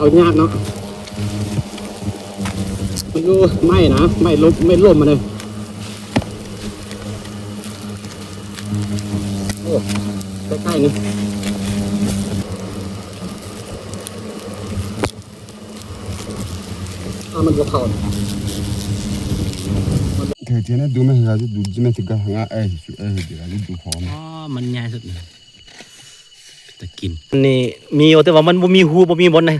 เอายากเนาะมันก็ไม่นะไม่ล่มมาเลยโอ้ใกล้ๆนี่มันก็เข่าเธอเจ้าเนี่ยดูไม่เห็นอะไรดูจะไม่ถึงกับหางเดี๋ยวดูหอมอ๋อมันง่ายสุดเลยจะกินนี่มีแต่ว่ามันบ่มีหูบ่มีบอนนะ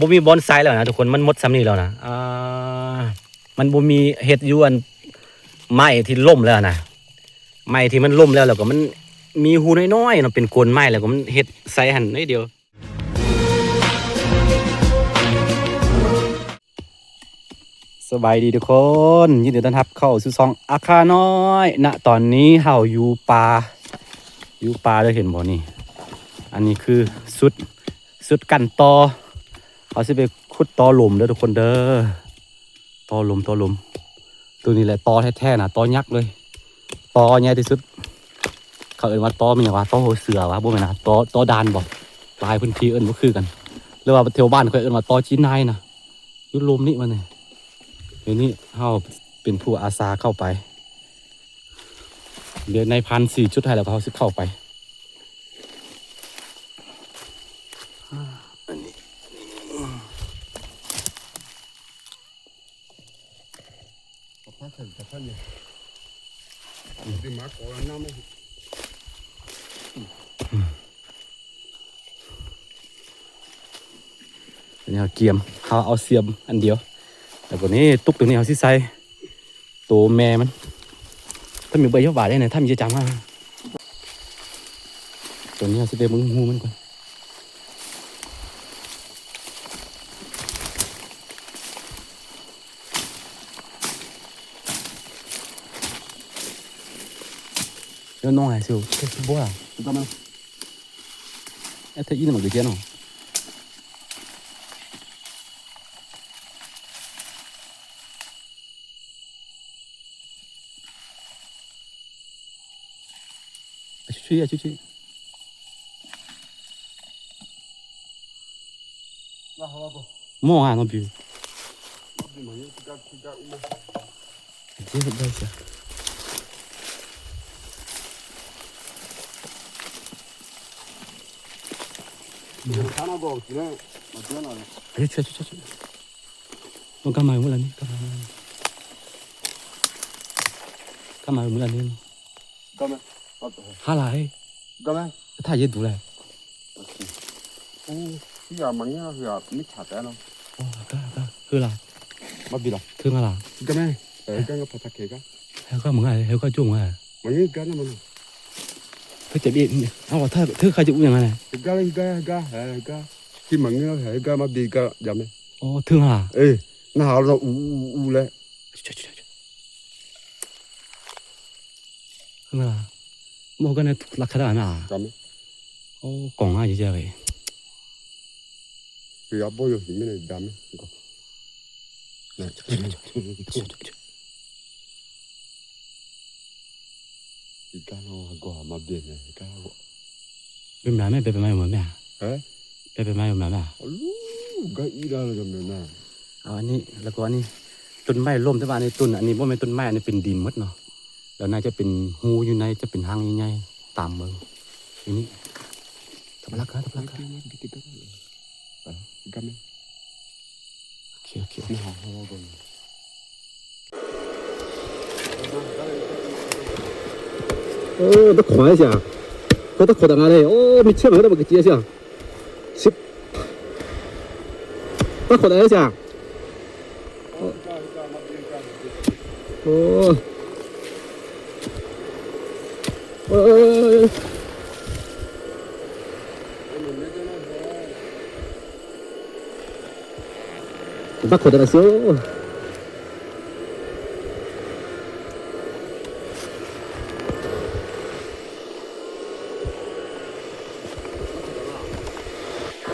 บ่มีบอนไซแล้วนะทุกคนมันหมดซ้ำนี่แล้วนะมันบ่มีเฮ็ดอยู่อันไม้ที่ล่มแล้วนะไม้ที่มันล่มแล้วก็มันมีหูน้อยๆเนาะเป็นโคนไม้แล้วก็มันเฮ็ดไซหั่นนิดเดียวสบายดีทุกคนยินดีต้อนรับเข้าสู่ช่องอาคาน้อยณตอนนี้เฮาอยู่ป่าได้เห็นบ่นี่อันนี้คือสุดกันตอเขาสิไปขุดตอหลุมเด้อทุกคนเด้อตอหลุมตัวนี้แหละตอแท้ๆนะตอยักษ์เลยตอใหญ่ที่สุดเขาเอิ้นว่าตอมันหยังวะตอหัวเสือวะบ่แม่นนะตอดานบ่หลายพื้นที่เอิ้นบ่คือกันหรือว่าแถวบ้านเขาเอิ้นว่าตอจีนนายนะอยู่ลมนี่มันนี่เดี๋ยวนี้เฮาเป็นผู้อาสาเข้าไปเดี๋ยวในพัน4ชุดให้แล้วเขาสิเข้าไปพักเนี่ยดีมากกว่าน้ำไหมอันนี้เกียมเขาเอาเสียมอันเดียวแต่ตัวนี้ตุ๊กตัวนี้เขาสิใส่ตัวแม่มันถ้ามีใบยกบาได้เนี่ยถ้ามีจะจำว่าตัวนี้เขาสิไปมึงหูมันก่อนเดี๋ยวน้องหายสิวเทสบัวก็มันเอ้ยถ้าอีนี่มันก็เจ๊เนาะช่วยมั่วอ่ะน้องบิวเจ๊ได้สิ하나도 없지네. 어쩌나. 저. 너 가만히 몰라니? 가만히 몰라니? 가만. 하라해. 가만. 다 얘 누래. 오, 이야 망이야, 이야 미쳤다너. 가. 흐라. 맞비라. thương là. 가만. 애가 파타케가. 해가 뭔가 해가 좀 해. 망이 가나 뭐. phải chạy điện à thôi thứ khai dụng như này ga khi mà nghe hệ ga mà đi ga giảm này thương à ê nào nó u lên thương à mua cái này là cái nào à giảm còn ai vậy vậy vì áp bao giờ thì mới này giảm này cái nó gò mà biển này cái bên má mẹ bên má mà mẹ hả bên má mà mẹ cái ý đó là cái nào อันนี้แล้วก็อันนี้ต้นไม้ร่มที่บ้านในต้นอันนี้ว่าเป็นต้นไม้อันนี้เป็นดินมดเนาะแล้วน่าจะเป็นหูอยู่ในจะเป็นหางใหญ่ๆตามเมืองอันนี้ทับลักครับโอเค都看一下，都看到哪里？哦，没切嘛，都没给接下，是，都看到一下。哦，都看到了些。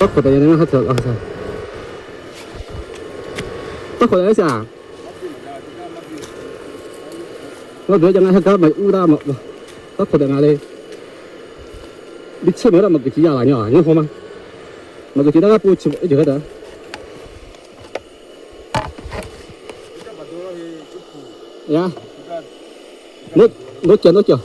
bắt khỏi đây nó hết rồi sao bắt khỏi đây sao nó đứa chẳng ai hết mày u ra mà bắt khỏi đây nào đi đi chơi mới là một cái gì à nhnhỏ nhớ không mà cái gì đó bù chụp cái gì hết đó Ja. Nước chưa.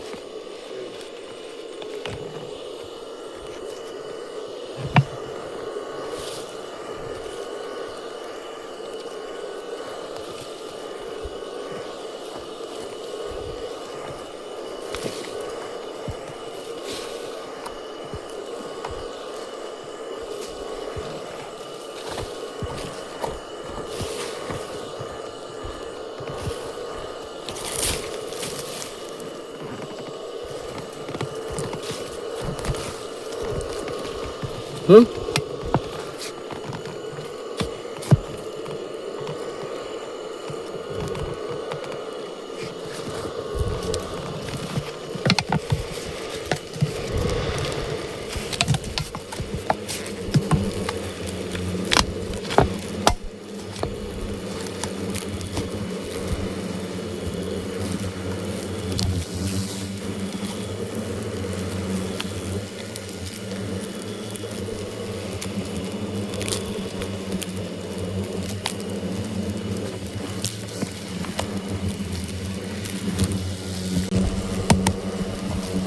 Hả?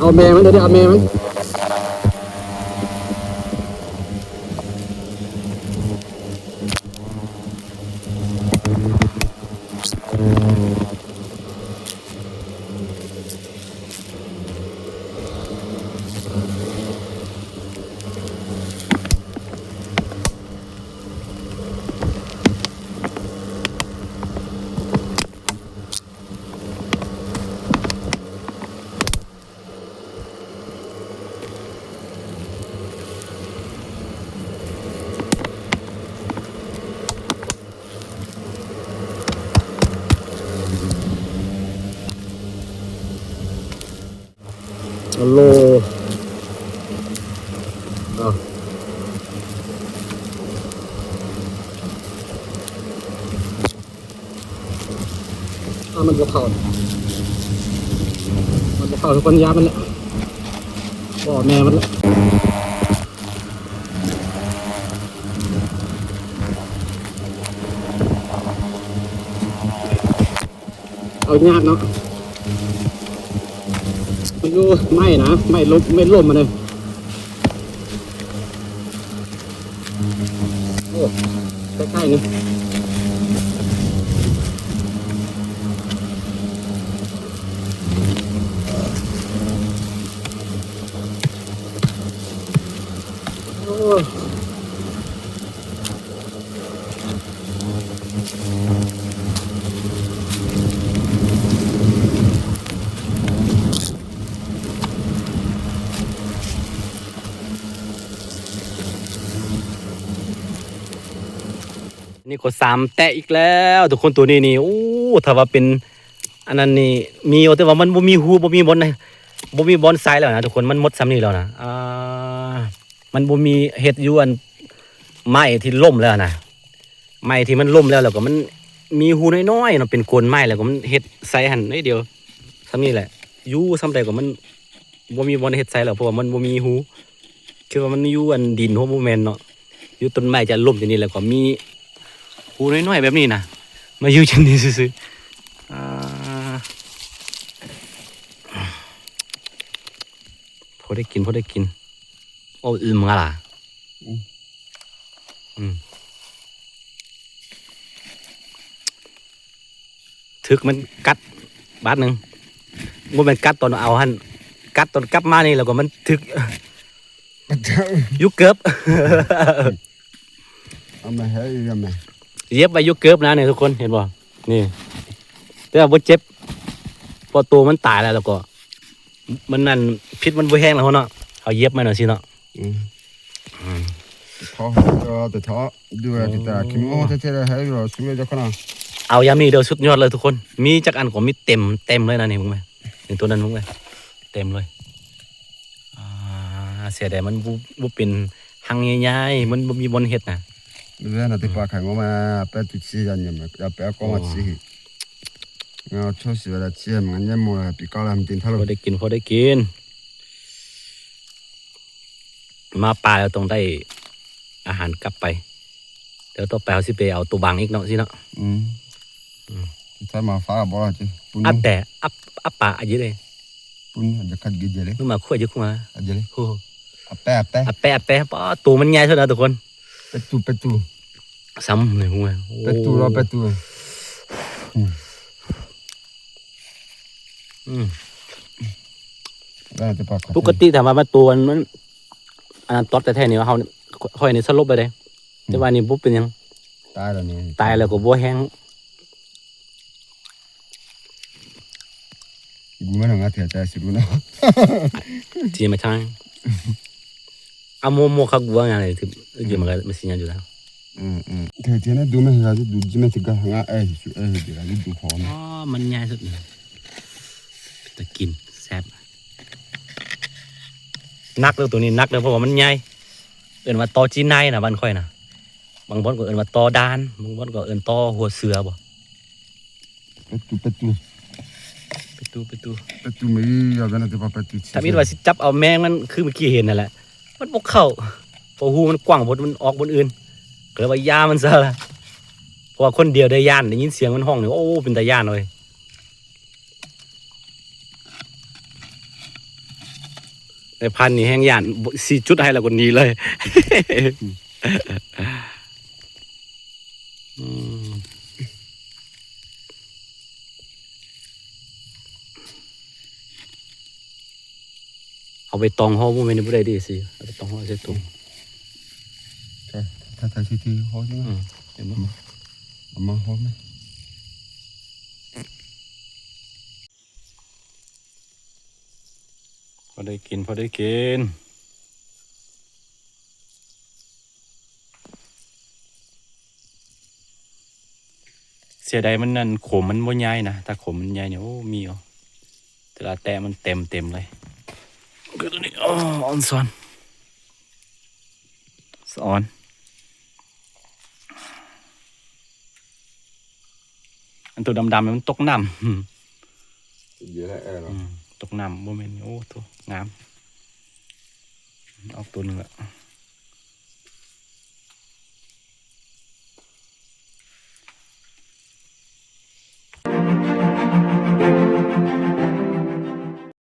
Ao mèมั้ยเดี๋ยวเอาแม่มั้ยฮัลโหลมันจะเผาทุกคนยามันแหละบ่แม่มันแหละเอายากเนาะมันอยู่ไม่นะไม่ล่มมาเลยโอ้ใกล้ๆนี่โอ้นี่ก็สามแตะอีกแล้วทุกคนตัวนี้นี่โอ้ถ้าว่าเป็นอันนั้นนี่มีแต่ว่ามันบ่มีหูบ่มีบอลบ่มีบอลไซด์แล้วนะทุกคนมันหมดซ้ำนี่แล้วนะมันบ่มีเฮ็ดอยู่อันไม้ที่ล่มแล้วนะไม้ที่มันล่มแล้วก็มันมีหูน้อยๆเนาะเป็นโคนไม้แล้วก็มันเฮ็ดไซด์หั่นนิดเดียวซ้ำนี่แหละอยู่ซ้ำใดก็มันบ่มีบอลเฮ็ดไซด์แล้วเพราะว่ามันบ่มีหูคือว่ามันอยู่อันดินหัวบ่แม่นเนาะอยู่ต้นไม้จะล่มที่นี่แล้วก็มีหูน้อยๆแบบนี้นะมาอยู่จังนี้ซื่อพอได้กินโอ้อึมงะล่ะถึกมันกัดบาดหนึ่งมันเป็นกัดตอนเอาหันกัดตอนกลับมานี่แล้วก็มันถึกยุกเกิบ เอามาให้ยังไง เย็บไปยุกเกิบนะเนี่ยทุกคนเห็นบ่นี่แต่ว่าบ่เจ็บพอตัวมันตายแล้วก็มันนั่นพิษมันบ่แห้งแล้วเนาะเอาเย็บมาหน่อยสิเนาะท้อแต่ท้อด้วยกิตาคิโมเท่ๆให้เราสมัยจะขนาดเอายามีเดียวสุดยอดเลยทุกคนมีจักอันก็มีเต็มเลยนะนี่มึงไหมถึงตัวนั้นมึงไหมเต็มเลยเสียดายมันบุเป็นหังใหญ่ๆมันบ่มีบนเห็ดนะเรื่องนั้นที่ปากแข็งมาเป็นตุชียันยังไงจะเป็นก้อนชีเราชอบสิเวลาเชี่ยมันยังมัวปีกอลามตินทะลุพอได้กินมาปลาแล้วต้องได้อาหารกลับไปเดี๋ยวต่อไปเอาสิไปเอาตัวบางอีกเนาะสิเนาะ ใช่มาฟ้าบ่ล่ะจิปุ่น อับแต่อับปะอายุเลย ปุ่นจะคัดกินเลย มึงมาคุยยุกมา อันเจเลย โอ้ อับแปะ อับแปะป้าตัวมันใหญ่เท่านั้นทุกคน เป็ดตู ซ้ำเลยหัว เป็ดตูรอเป็ดตู ได้จะปาก ปกติถามว่าตัวมันอันนั้นตอดแต่แท้นี่ว่าเขาค่อยนี่สลบไปเลยแต่ว่านี่ปุ๊บเป็นยัง ตายแล้วนี่ ตายแล้วก็บ่แห้ง กูไม่ต้องงาเถียใจสิรู้เนาะ จีมาช่างเอาโมคักบัวงานเลยถึงอยู่มันก็มันสิญญาอยู่แล้ว เถียนะดูไม่เห็นอะไรดูจิไม่ถึงกับงาเดี๋ยวดูหอม อ๋อมันใหญ่สุดเลยแต่กินแซ่บนักเลยตัวนี้นักเลยเพราะว่ามันใหญ่เอิ้นว่าตอจีนายนะบ้านค่อยนะบางบ่อนก็เอิ้นว่าตอดานบางบ่อนก็เอิ้นตอหัวเสือบ่ เป็ดตู ไม่อยากกันจะปาเป็ดตู ถ้ามีว่าสิจับเอาแมงมันคือเมื่อกี้เห็นนั่นแหละมันบ่เข้าเพราะหูมันกว้างบนมันออกบนอื่นก็เลยว่ายามันซะละเพราะว่าคนเดียวได้ย่านได้ยินเสียงมันห้องนี่โอ้เป็นตาย่านเลยในพันนี่แห้งย่านสี่จุดให้แล้วคนนี้เลยเอาไปตองห่อบ่แม่นบ่ได้ดีสิเอาไปตองห่อใส่ถุง ถ้าทายทีหอมใช่ไหม เห็นบ่ มาหอมไหม พอได้กินเสียดายมันนั่นขมมันบ่ใหญ่นะถ้าขมมันใหญ่เนี่ยโอ้มีอ่ะแต่ละแต่มันเต็มเลยก็ตัวนี้อ๋อออนซอนอันตัวดำๆมันตกน้ำ เยอะแล้ว ตกน้ำโมเมนต์โอ้ตัวงามออกตัวหนึงละ